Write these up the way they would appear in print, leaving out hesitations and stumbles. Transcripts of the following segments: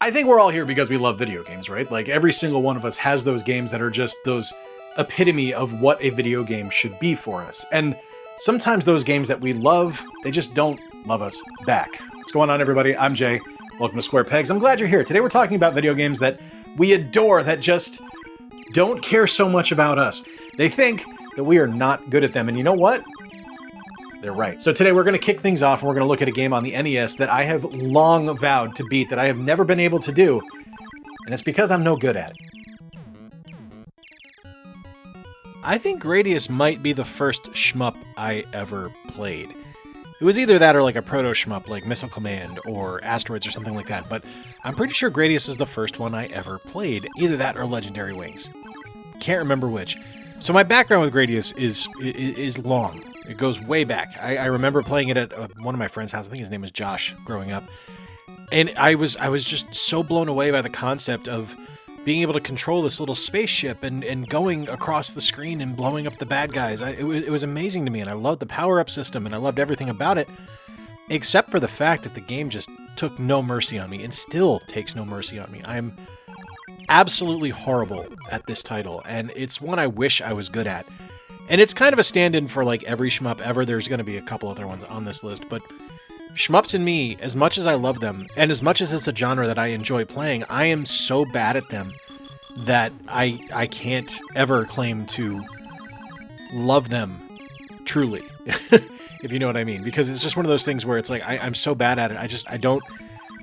I think we're all here because we love video games, right? Like every single one of us has those games that are just those epitome of what a video game should be for us. And sometimes those games that we love, they just don't love us back. What's going on, everybody? I'm Jay. Welcome to Square Pegs. I'm glad you're here. Today we're talking about video games that we adore that just don't care so much about us. They think that we are not good at them. And you know what? They're right. So today we're going to kick things off and we're going to look at a game on the NES that I have long vowed to beat, that I have never been able to do. And it's because I'm no good at it. I think Gradius might be the first shmup I ever played. It was either that or like a proto-shmup like Missile Command or Asteroids or something like that, but I'm pretty sure Gradius is the first one I ever played. Either that or Legendary Wings. Can't remember which. So my background with Gradius is long. It goes way back. I remember playing it at one of my friend's house. I think his name was Josh growing up. And I was just so blown away by the concept of being able to control this little spaceship and going across the screen and blowing up the bad guys. It was amazing to me, and I loved the power-up system, and I loved everything about it, except for the fact that the game just took no mercy on me, and still takes no mercy on me. I'm absolutely horrible at this title, and it's one I wish I was good at. And it's kind of a stand-in for like every shmup ever. There's going to be a couple other ones on this list, but shmups and me, as much as I love them, and as much as it's a genre that I enjoy playing, I am so bad at them that I can't ever claim to love them truly, if you know what I mean. Because it's just one of those things where it's like I'm so bad at it,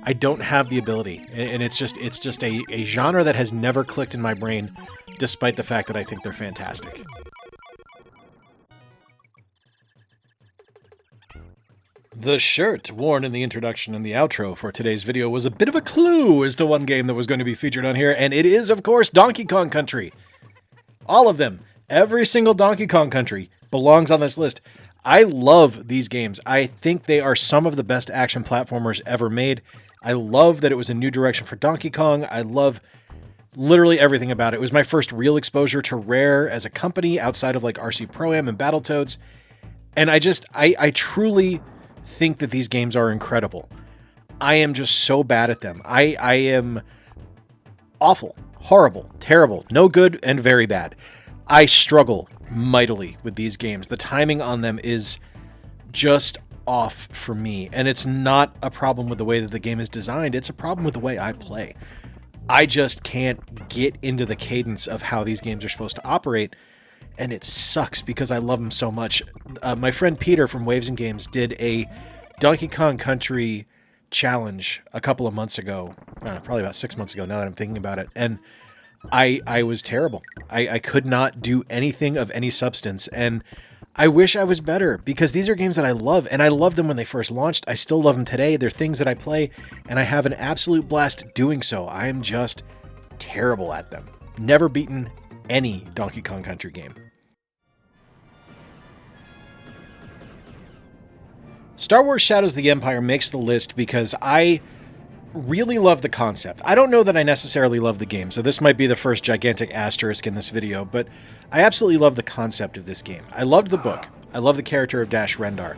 I don't have the ability, and it's just a genre that has never clicked in my brain, despite the fact that I think they're fantastic. The shirt worn in the introduction and the outro for today's video was a bit of a clue as to one game that was going to be featured on here, and it is, of course, Donkey Kong Country. All of them. Every single Donkey Kong Country belongs on this list. I love these games. I think they are some of the best action platformers ever made. I love that it was a new direction for Donkey Kong. I love literally everything about it. It was my first real exposure to Rare as a company outside of like RC Pro-Am and Battletoads. And I truly think that these games are incredible. I am just so bad at them. I am awful, horrible, terrible, no good, and very bad. I struggle mightily with these games. The timing on them is just off for me, and it's not a problem with the way that the game is designed. It's a problem with the way I play. I just can't get into the cadence of how these games are supposed to operate, and it sucks because I love them so much. My friend Peter from Waves and Games did a Donkey Kong Country challenge a couple of months ago, probably about 6 months ago now that I'm thinking about it, and I was terrible. I could not do anything of any substance, and I wish I was better, because these are games that I love, and I loved them when they first launched. I still love them today. They're things that I play, and I have an absolute blast doing so. I am just terrible at them. Never beaten any Donkey Kong Country game. Star Wars Shadows of the Empire makes the list because I really love the concept. I don't know that I necessarily love the game, so this might be the first gigantic asterisk in this video, but I absolutely love the concept of this game. I loved the book. I love the character of Dash Rendar.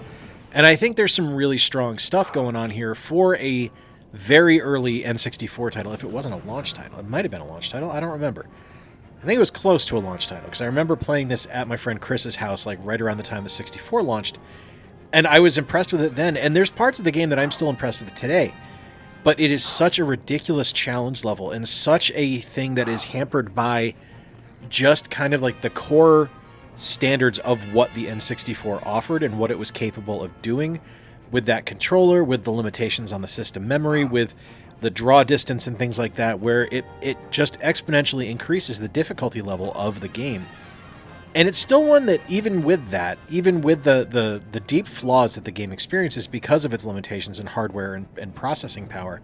And I think there's some really strong stuff going on here for a very early N64 title. If it wasn't a launch title, it might have been a launch title. I don't remember. I think it was close to a launch title, because I remember playing this at my friend Chris's house, like right around the time the 64 launched. And I was impressed with it then, and there's parts of the game that I'm still impressed with today. But it is such a ridiculous challenge level, and such a thing that is hampered by just kind of like the core standards of what the N64 offered and what it was capable of doing with that controller, with the limitations on the system memory, with the draw distance and things like that, where it just exponentially increases the difficulty level of the game. And it's still one that, even with that, even with the deep flaws that the game experiences because of its limitations in hardware and processing power,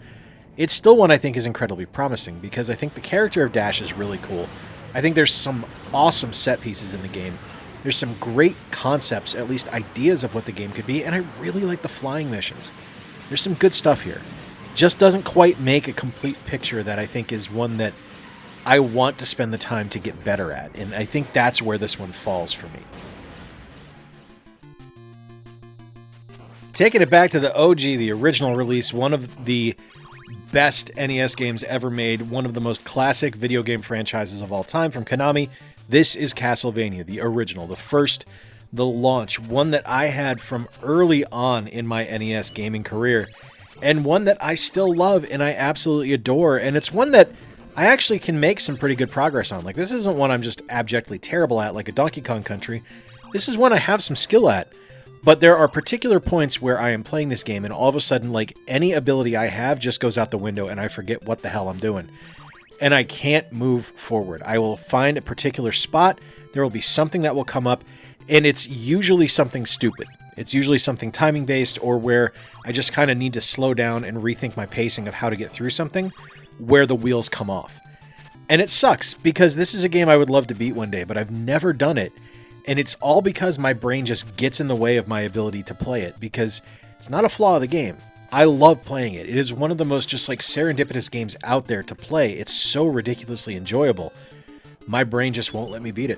it's still one I think is incredibly promising, because I think the character of Dash is really cool. I think there's some awesome set pieces in the game. There's some great concepts, at least ideas of what the game could be, and I really like the flying missions. There's some good stuff here. Just doesn't quite make a complete picture that I think is one that I want to spend the time to get better at, and I think that's where this one falls for me. Taking it back to the OG, the original release, one of the best NES games ever made, one of the most classic video game franchises of all time from Konami. This is Castlevania, the original, the first, the launch, one that I had from early on in my NES gaming career, and one that I still love and I absolutely adore, and it's one that I actually can make some pretty good progress on. Like, this isn't one I'm just abjectly terrible at like a Donkey Kong Country. This is one I have some skill at. But there are particular points where I am playing this game and all of a sudden, like, any ability I have just goes out the window and I forget what the hell I'm doing. And I can't move forward. I will find a particular spot, there will be something that will come up, and it's usually something stupid. It's usually something timing-based or where I just kind of need to slow down and rethink my pacing of how to get through something, where the wheels come off. And it sucks, because this is a game I would love to beat one day, but I've never done it. And it's all because my brain just gets in the way of my ability to play it, because it's not a flaw of the game. I love playing it. It is one of the most just like serendipitous games out there to play. It's so ridiculously enjoyable. My brain just won't let me beat it.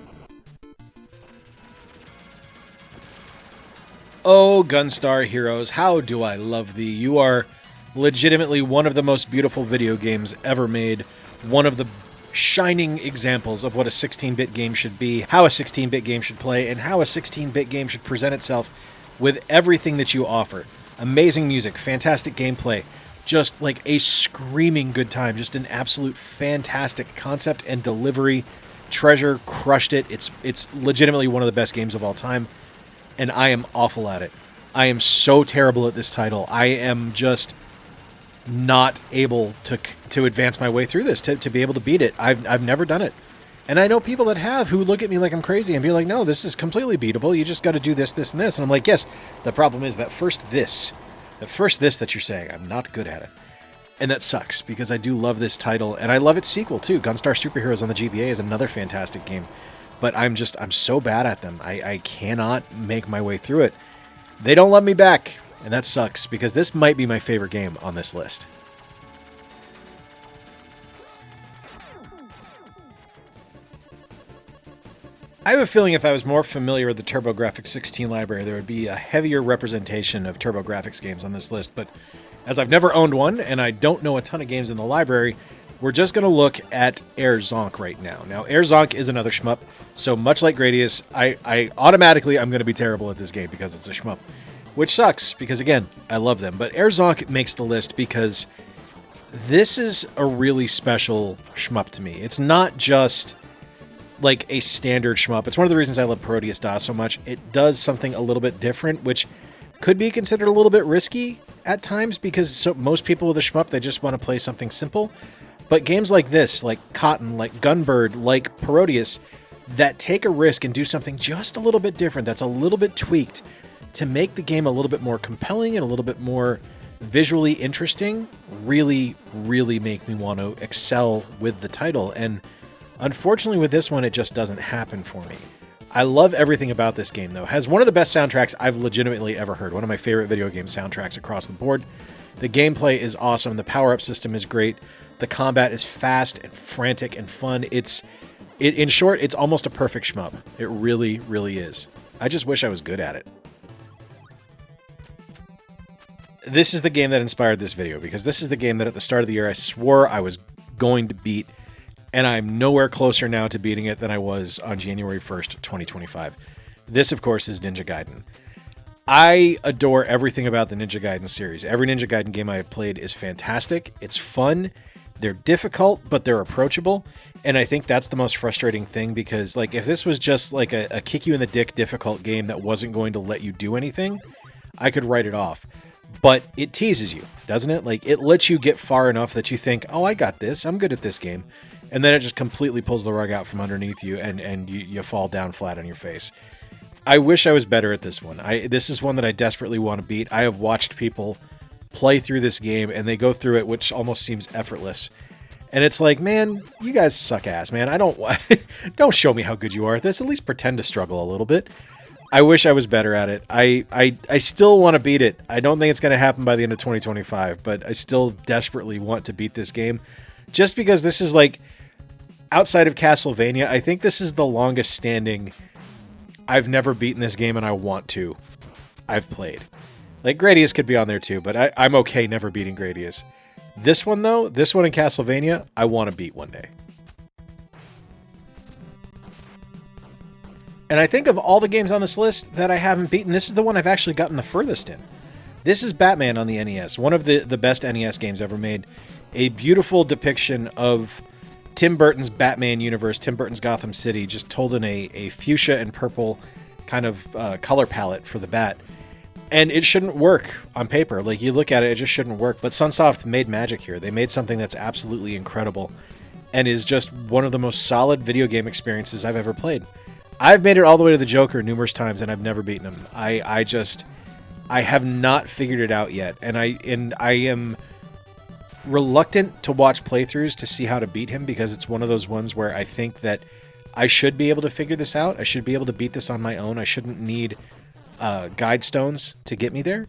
Oh, Gunstar Heroes, how do I love thee. You are legitimately one of the most beautiful video games ever made. One of the shining examples of what a 16-bit game should be, how a 16-bit game should play, and how a 16-bit game should present itself with everything that you offer. Amazing music, fantastic gameplay, just like a screaming good time, just an absolute fantastic concept and delivery. Treasure crushed it. It's legitimately one of the best games of all time, and I am awful at it. I am so terrible at this title. I am just not able to advance my way through this, to be able to beat it. I've never done it. And I know people that have who look at me like I'm crazy and be like, no, this is completely beatable. You just got to do this, this, and this. And I'm like, yes, the problem is that first this that you're saying, I'm not good at it. And that sucks, because I do love this title, and I love its sequel, too. Gunstar Superheroes on the GBA is another fantastic game. But I'm so bad at them. I cannot make my way through it. They don't let me back. And that sucks, because this might be my favorite game on this list. I have a feeling if I was more familiar with the TurboGrafx 16 library, there would be a heavier representation of TurboGrafx games on this list. But as I've never owned one, and I don't know a ton of games in the library, we're just going to look at Air Zonk right now. Now, Air Zonk is another shmup, so much like Gradius, I automatically I'm going to be terrible at this game because it's a shmup. Which sucks, because again, I love them. But Air Zonk makes the list because this is a really special shmup to me. It's not just like a standard shmup. It's one of the reasons I love Parodius DOS so much. It does something a little bit different, which could be considered a little bit risky at times, because most people with a shmup, they just want to play something simple. But games like this, like Cotton, like Gunbird, like Parodius, that take a risk and do something just a little bit different, that's a little bit tweaked, to make the game a little bit more compelling and a little bit more visually interesting, really, really make me want to excel with the title. And unfortunately with this one, it just doesn't happen for me. I love everything about this game, though. It has one of the best soundtracks I've legitimately ever heard. One of my favorite video game soundtracks across the board. The gameplay is awesome. The power-up system is great. The combat is fast and frantic and fun. In short, it's almost a perfect shmup. It really, really is. I just wish I was good at it. This is the game that inspired this video, because this is the game that at the start of the year I swore I was going to beat, and I'm nowhere closer now to beating it than I was on January 1st, 2025. This, of course, is Ninja Gaiden. I adore everything about the Ninja Gaiden series. Every Ninja Gaiden game I have played is fantastic. It's fun. They're difficult, but they're approachable. And I think that's the most frustrating thing, because like if this was just like a kick you in the dick difficult game that wasn't going to let you do anything, I could write it off. But it teases you, doesn't it? Like, it lets you get far enough that you think, oh, I got this. I'm good at this game. And then it just completely pulls the rug out from underneath you, and you fall down flat on your face. I wish I was better at this one. This is one that I desperately want to beat. I have watched people play through this game, and they go through it, which almost seems effortless. And it's like, man, you guys suck ass, man. Don't show me how good you are at this. At least pretend to struggle a little bit. I wish I was better at it. I still want to beat it. I don't think it's going to happen by the end of 2025, but I still desperately want to beat this game. Just because this is like, outside of Castlevania, I think this is the longest standing I've never beaten this game and I want to. I've played. Like, Gradius could be on there too, but I'm okay never beating Gradius. This one, though, this one in Castlevania, I want to beat one day. And I think of all the games on this list that I haven't beaten, this is the one I've actually gotten the furthest in. This is Batman on the NES, one of the best NES games ever made. A beautiful depiction of Tim Burton's Batman universe, Tim Burton's Gotham City, just told in a fuchsia and purple kind of color palette for the Bat. And it shouldn't work on paper. Like, you look at it, it just shouldn't work. But Sunsoft made magic here. They made something that's absolutely incredible and is just one of the most solid video game experiences I've ever played. I've made it all the way to the Joker numerous times, and I've never beaten him. I have not figured it out yet, and I am reluctant to watch playthroughs to see how to beat him, because it's one of those ones where I think that I should be able to figure this out. I should be able to beat this on my own. I shouldn't need guide stones to get me there.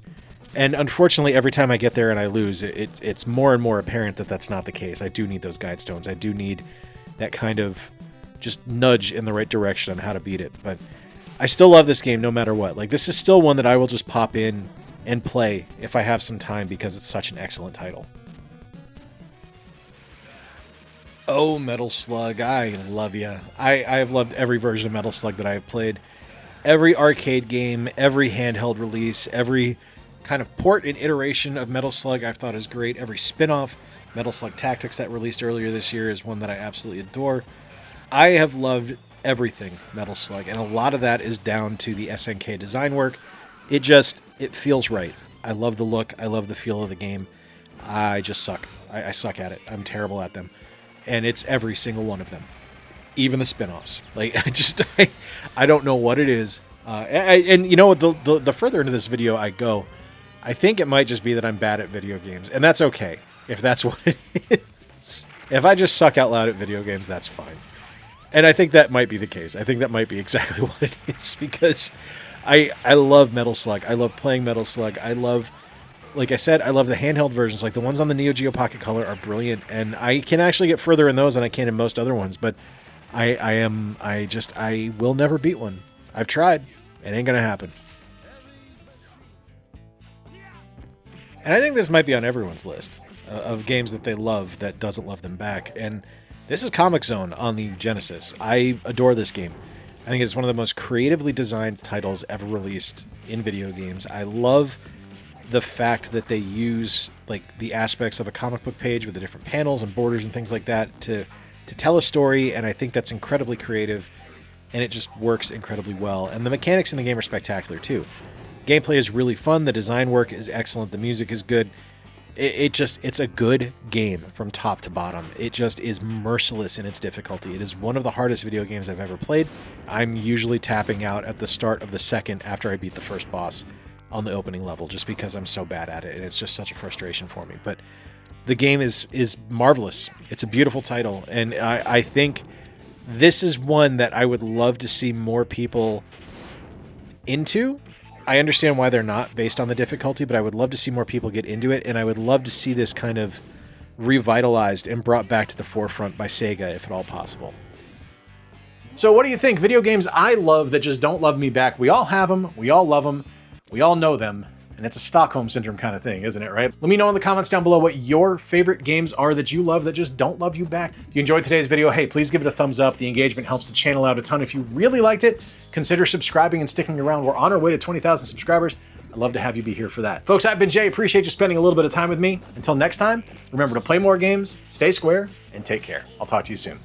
And unfortunately, every time I get there and I lose, it's more and more apparent that that's not the case. I do need those guide stones. I do need that kind of just nudge in the right direction on how to beat it. But I still love this game no matter what. Like, this is still one that I will just pop in and play if I have some time, because it's such an excellent title. Oh, Metal Slug, I love ya. I have loved every version of Metal Slug that I have played. Every arcade game, every handheld release, every kind of port and iteration of Metal Slug I've thought is great. Every spin-off, Metal Slug Tactics that released earlier this year, is one that I absolutely adore. I have loved everything Metal Slug, and a lot of that is down to the SNK design work. It feels right. I love the look. I love the feel of the game. I just suck. I suck at it. I'm terrible at them. And it's every single one of them. Even the spin-offs. Like, I don't know what it is. And you know what, the further into this video I go, I think it might just be that I'm bad at video games. And that's okay, if that's what it is. If I just suck out loud at video games, that's fine. And I think that might be the case. I think that might be exactly what it is, because I love Metal Slug. I love playing Metal Slug. I love, like I said, I love the handheld versions. Like, the ones on the Neo Geo Pocket Color are brilliant, and I can actually get further in those than I can in most other ones, but I will never beat one. I've tried. It ain't gonna happen. And I think this might be on everyone's list of games that they love that doesn't love them back. And this is Comix Zone on the Genesis. I adore this game. I think it's one of the most creatively designed titles ever released in video games. I love the fact that they use, like, the aspects of a comic book page with the different panels and borders and things like that to tell a story, and I think that's incredibly creative, and it just works incredibly well. And the mechanics in the game are spectacular too. Gameplay is really fun, the design work is excellent, the music is good. It's a good game from top to bottom. It just is merciless in its difficulty. It is one of the hardest video games I've ever played. I'm usually tapping out at the start of the second after I beat the first boss on the opening level, just because I'm so bad at it, and it's just such a frustration for me. But the game is marvelous. It's a beautiful title, and I think this is one that I would love to see more people into. I understand why they're not, based on the difficulty, but I would love to see more people get into it, and I would love to see this kind of revitalized and brought back to the forefront by Sega, if at all possible. So what do you think? Video games I love that just don't love me back. We all have them. We all love them. We all know them. And it's a Stockholm Syndrome kind of thing, isn't it, right? Let me know in the comments down below what your favorite games are that you love that just don't love you back. If you enjoyed today's video, hey, please give it a thumbs up. The engagement helps the channel out a ton. If you really liked it, consider subscribing and sticking around. We're on our way to 20,000 subscribers. I'd love to have you be here for that. Folks, I've been Jay. Appreciate you spending a little bit of time with me. Until next time, remember to play more games, stay square, and take care. I'll talk to you soon.